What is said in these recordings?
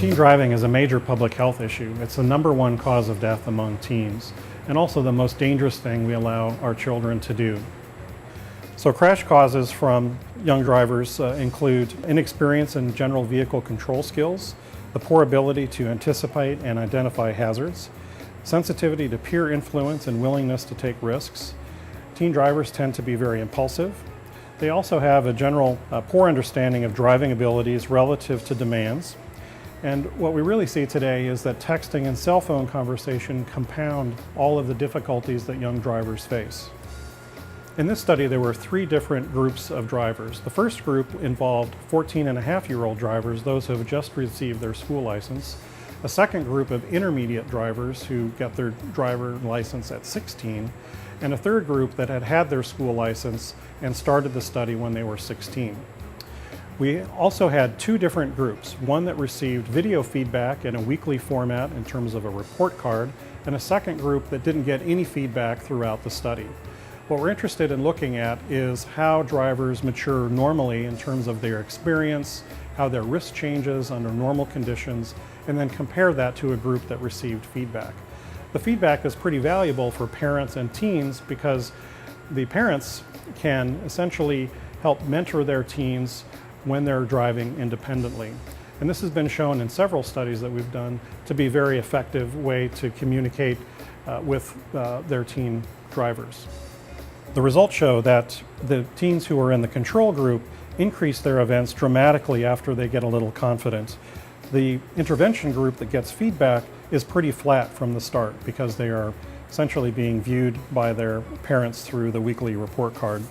Teen driving is a major public health issue. It's the #1 cause of death among teens, and also the most dangerous thing we allow our children to do. So crash causes from young drivers include inexperience in general vehicle control skills, the poor ability to anticipate and identify hazards, sensitivity to peer influence and willingness to take risks. Teen drivers tend to be very impulsive. They also have a general poor understanding of driving abilities relative to demands. And what we really see today is that texting and cell phone conversation compound all of the difficulties that young drivers face. In this study, there were 3 different groups of drivers. The first group involved 14-and-a-half-year-old drivers, those who have just received their school license. A second group of intermediate drivers who got their driver license at 16, and a third group that had had their school license and started the study when they were 16. We also had 2 different groups, one that received video feedback in a weekly format in terms of a report card, and a second group that didn't get any feedback throughout the study. What we're interested in looking at is how drivers mature normally in terms of their experience, how their risk changes under normal conditions, and then compare that to a group that received feedback. The feedback is pretty valuable for parents and teens because the parents can essentially help mentor their teens when they're driving independently. And this has been shown in several studies that we've done to be a very effective way to communicate with their teen drivers. The results show that the teens who are in the control group increase their events dramatically after they get a little confident. The intervention group that gets feedback is pretty flat from the start because they are essentially being viewed by their parents through the weekly report card.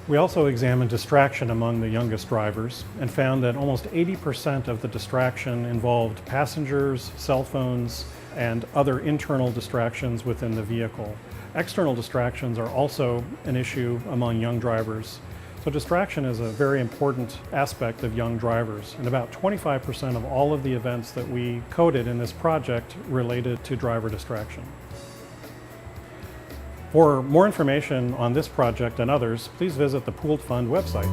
We also examined distraction among the youngest drivers and found that almost 80% of the distraction involved passengers, cell phones, and other internal distractions within the vehicle. External distractions are also an issue among young drivers. So distraction is a very important aspect of young drivers, and about 25% of all of the events that we coded in this project related to driver distraction. For more information on this project and others, please visit the Pooled Fund website.